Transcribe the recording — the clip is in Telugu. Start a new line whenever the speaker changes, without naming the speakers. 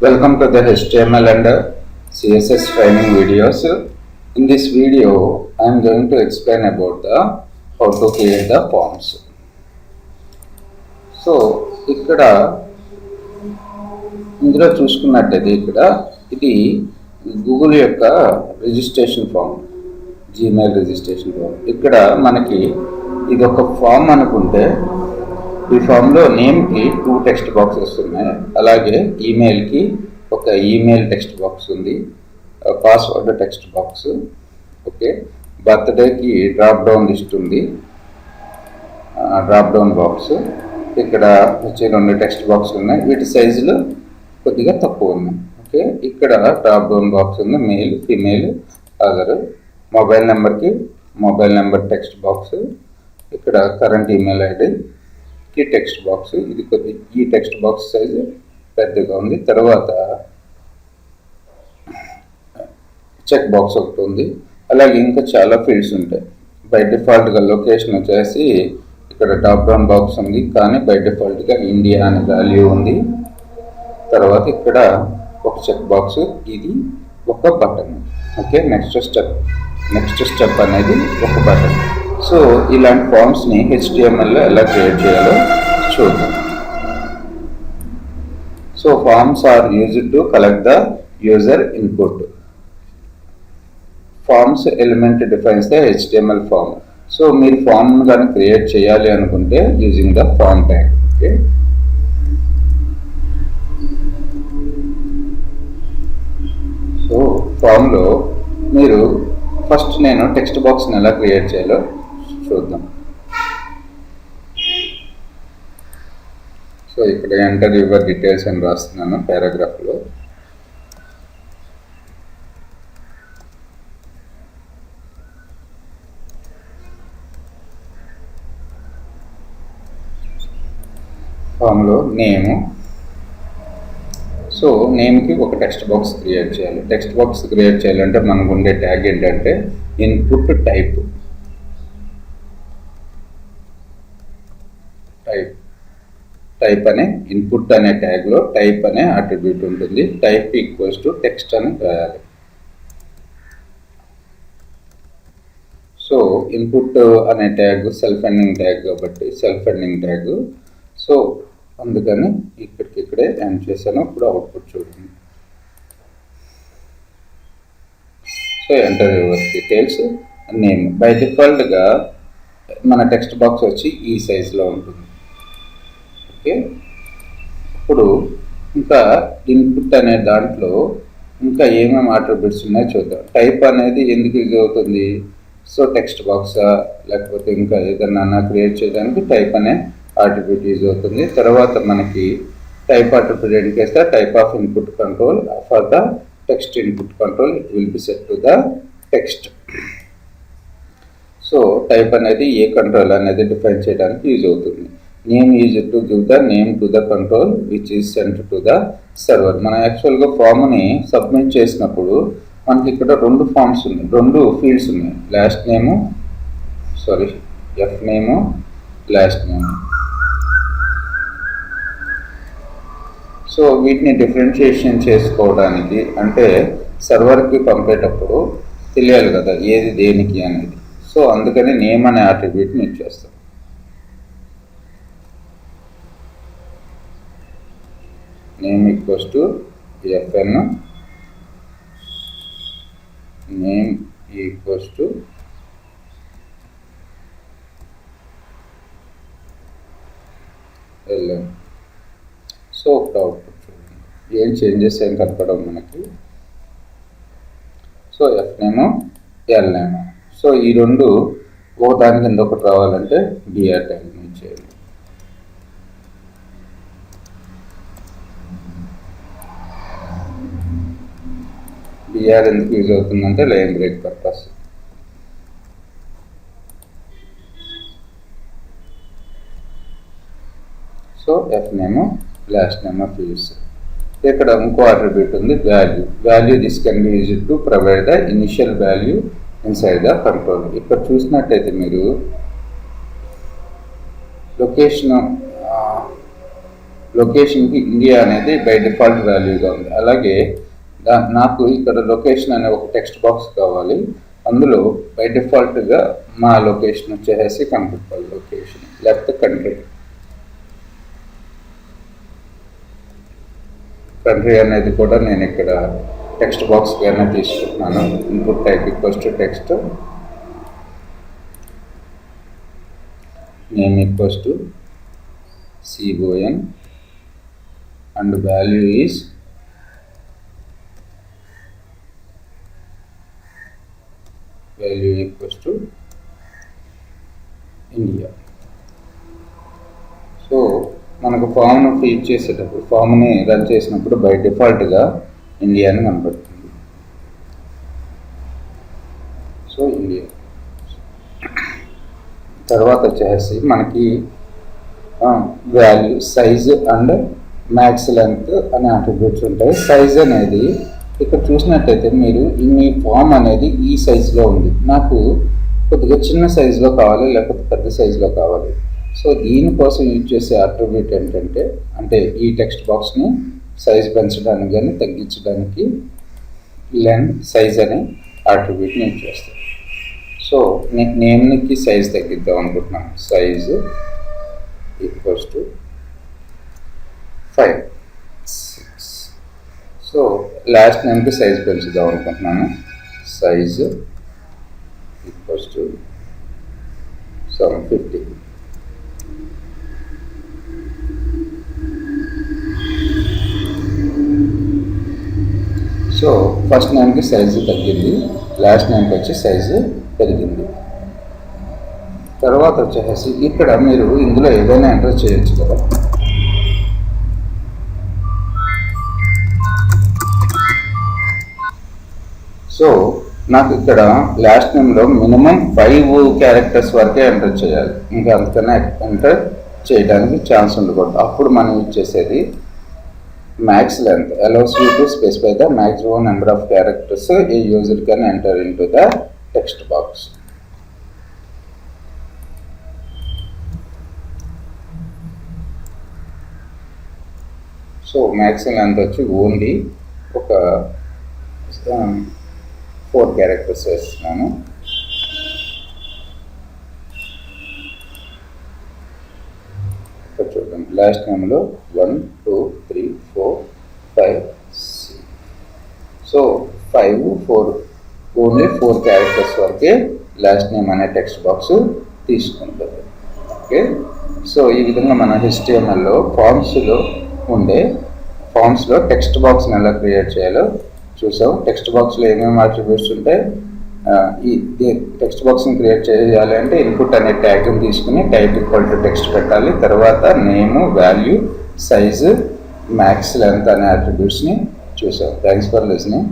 Welcome to the HTML and CSS training videos. In this video, I am going to explain about the how to create the forms. So, ఇక్కడ ఇందులో చూసుకున్నట్లయితే ఇది గూగుల్ యొక్క registration form, Gmail registration form. ఇక్కడ మనకి ఇది ఒక ఫామ్ అనుకుంటే ఈ ఫామ్లో నేమ్కి 2 టెక్స్ట్ బాక్సెస్ ఉన్నాయి, అలాగే ఈమెయిల్కి ఒక ఈమెయిల్ టెక్స్ట్ బాక్స్ ఉంది, పాస్వర్డ్ టెక్స్ట్ బాక్స్, ఓకే, బర్త్డేకి డ్రాప్ డౌన్ లిస్ట్ ఉంది, డ్రాప్ డౌన్ బాక్స్. ఇక్కడ వచ్చే 2 టెక్స్ట్ బాక్స్ ఉన్నాయి, వీటి సైజులు కొద్దిగా తక్కువ ఉన్నాయి. ఓకే, ఇక్కడ డ్రాప్ డౌన్ బాక్స్ ఉంది, మెయిల్, ఫీమేల్, అదర్, మొబైల్ నెంబర్కి మొబైల్ నెంబర్ టెక్స్ట్ బాక్స్, ఇక్కడ కరెంట్ ఈమెయిల్ ఐడి ఈ టెక్స్ట్ బాక్స్. ఇది ఈ టెక్స్ట్ బాక్స్ సైజు పెద్దగా ఉంది. తర్వాత చెక్ బాక్స్ ఒకటి ఉంది, అలాగే ఇంకా చాలా ఫీల్డ్స్ ఉంటాయి. బై డిఫాల్ట్గా లొకేషన్ వచ్చేసి ఇక్కడ డ్రాప్ డౌన్ బాక్స్ ఉంది, కానీ బై డిఫాల్ట్గా ఇండియా అనే వాల్యూ ఉంది. తర్వాత ఇక్కడ ఒక చెక్ బాక్స్, ఇది ఒక బటన్. ఓకే, నెక్స్ట్ స్టెప్ అనేది ఒక బటన్. సో ఇలాంటి ఫామ్స్ని HTMLలో ఎలా క్రియేట్ చేయాలో చూద్దాం. So forms are used to collect the user input. Forms element defines the HTML form. So మీరు ఫామ్ కానీ క్రియేట్ చేయాలి అనుకుంటే using the form tag. Okay, so ఫామ్లో మీరు ఫస్ట్ నేను టెక్స్ట్ బాక్స్ని ఎలా క్రియేట్ చేయాలో చూద్దాం. సో ఇక్కడ ఎంటర్ యువర్ డీటెయిల్స్ అని రాస్తున్నాను పారాగ్రాఫ్లో. ఫామ్లో నేము. సో నేమ్కి ఒక టెక్స్ట్ బాక్స్ క్రియేట్ చేయాలి. టెక్స్ట్ బాక్స్ క్రియేట్ చేయాలంటే మనకు ఉండే ట్యాగ్ ఏంటంటే ఇన్పుట్ టైప్. టైప్ అనే ఇన్పుట్ అనే ట్యాగ్లో టైప్ అనే అట్రిబ్యూట్ ఉంటుంది. టైప్ ఈక్వల్స్ టు టెక్స్ట్ అని రాయాలి. సో ఇన్పుట్ అనే ట్యాగ్ సెల్ఫ్ ఎండింగ్ ట్యాగ్ కాబట్టి సెల్ఫ్ ఎండింగ్ ట్యాగ్. సో అందుకని ఇక్కడే ఎండ్ చేశాను. ఇప్పుడు అవుట్పుట్ చూడండి. So enter your details, name. By డిఫాల్ట్గా మన టెక్స్ట్ బాక్స్ వచ్చి ఈ సైజులో ఉంటుంది. ఓకే, ఇప్పుడు ఇంకా ఇన్పుట్ అనే దాంట్లో ఇంకా ఏమేమి అట్రిబ్యూట్స్ ఉన్నాయో చూద్దాం. టైప్ అనేది ఎందుకు యూజ్ అవుతుంది? సో టెక్స్ట్ బాక్సా లేకపోతే ఇంకా ఏదన్నా క్రియేట్ చేయడానికి టైప్ అనే అట్రిబ్యూట్ యూజ్ అవుతుంది. తర్వాత మనకి టైప్ అట్రిబ్యూట్ ఎందుకేస్తే type of input control for the text input control it will be set to the text. So type అనేది ఏ కంట్రోల్ అనేది డిఫైన్ చేయడానికి యూజ్ అవుతుంది. Name is to give the name to the control which is sent to the server. మనం యాక్చువల్గా ఫామ్ని సబ్మిట్ చేసినప్పుడు మనకి ఇక్కడ 2 ఫామ్స్ ఉన్నాయి, 2 ఫీల్డ్స్ ఉన్నాయి. ఎఫ్ నేము, లాస్ట్ నేము. సో వీటిని డిఫరెన్షియేషన్ చేసుకోవడానికి అంటే సర్వర్కి పంపేటప్పుడు తెలియాలి కదా ఏది దేనికి అనేది. సో అందుకని నేమ్ అనే అట్రిబ్యూట్ని ఇచ్చేస్తాం. Name equals to FN, name equals to LN. So ఇప్పుడు అవుట్పుట్ చూడండి, ఏం చేంజెస్ ఏం కనపడవు మనకి. సో ఎఫ్ నేము, ఎల్ నేము. సో ఈ 2 ఒకదాని కింద ఒకటి రావాలంటే BR ట్యాగ్ చేయాలి. BR ఎందుకు యూజ్ అవుతుందంటే line break purpose. So F name, last name of use. ఇక్కడ ఇంకో అట్రిబ్యూట్ ఉంది value. This can be used to provide the initial value inside the control. ఇక్కడ చూసినట్టయితే మీరు లొకేషన్ లొకేషన్కి ఇండియా అనేది బై డిఫాల్ట్ వాల్యూగా ఉంది. అలాగే నాకు ఇక్కడ లొకేషన్ అనే ఒక టెక్స్ట్ బాక్స్ కావాలి. అందులో బై డిఫాల్ట్గా మా లొకేషన్ వచ్చేసి కనిపించాలి, లొకేషన్ లేకపోతే కంట్రీ అనేది కూడా నేను ఇక్కడ టెక్స్ట్ బాక్స్ గానే తీసుకుంటున్నాను. Input type equals to text, name equals to CON and value is equals to India. So మనకు ఫామ్ను ఫీడ్ చేసేటప్పుడు, ఫామ్ని రన్ చేసినప్పుడు బై డిఫాల్ట్గా ఇండియా అని కనబడుతుంది. సో ఇండియా తర్వాత వచ్చేసి మనకి value, size and max length అనే అట్రిబ్యూట్స్ ఉంటాయి. సైజ్ అనేది ఇక్కడ చూసినట్టయితే మీరు మీ ఫామ్ అనేది ఈ సైజులో ఉంది, నాకు కొద్దిగా చిన్న సైజులో కావాలి లేకపోతే పెద్ద సైజులో కావాలి. సో దీనికోసం యూజ్ చేసే అట్రిబ్యూట్ ఏంటంటే, అంటే ఈ టెక్స్ట్ బాక్స్ని సైజ్ పెంచడానికి కానీ తగ్గించడానికి సైజ్ అనే అట్రిబ్యూట్ని యూజ్ చేస్తాను. సో నేమ్కి సైజ్ తగ్గిద్దాం అనుకుంటున్నాను. Size equals to 5, 6. So last నేమ్కి సైజ్ పెంచుదాం అనుకుంటున్నాను. Size equals to 750. So first నేమ్కి సైజు తగ్గింది, లాస్ట్ నేమ్కి వచ్చి సైజు పెరిగింది. తర్వాత వచ్చేసి ఇక్కడ మీరు ఇందులో ఏదైనా ఎంటర్ చేయొచ్చు కదా. సో నాకు ఇక్కడ లాస్ట్ నేమ్లో మినిమం 5 క్యారెక్టర్స్ వరకే ఎంటర్ చేయాలి, ఇంకా అంతకన్నా ఎంటర్ చేయడానికి ఛాన్స్ ఉండకూడదు. అప్పుడు మనం యూజ్ చేసేది max length allows you to specify the maximum number of characters a user can enter into the text box. So max length వచ్చి ఓన్లీ ఒక 4 క్యారెక్టర్స్ వేస్తున్నాను. చూడండి, లాస్ట్ నేమ్లో 1, 2, 3, 4, 5, 6. సో 5, 4 ఓన్లీ 4 క్యారెక్టర్స్ వరకే లాస్ట్ నేమ్ అనే టెక్స్ట్ బాక్స్ తీసుకుంటుంది. ఓకే, సో ఈ విధంగా మన HTMLలో ఫామ్స్లో టెక్స్ట్ బాక్స్ని ఎలా క్రియేట్ చేయాలో చూసాం. టెక్స్ట్ బాక్స్లో ఏమేమి అట్రిబ్యూట్స్ ఉంటాయి, ఈ టెక్స్ట్ బాక్స్ని క్రియేట్ చేయాలి అంటే ఇన్పుట్ అనే ట్యాగ్ని తీసుకుని టైప్ ఈక్వల్ టు టెక్స్ట్ పెట్టాలి. తర్వాత నేము, వాల్యూ, సైజు, మ్యాక్స్ లెంత్ అనే అట్రిబ్యూట్స్ని చూసాం. Thanks for listening.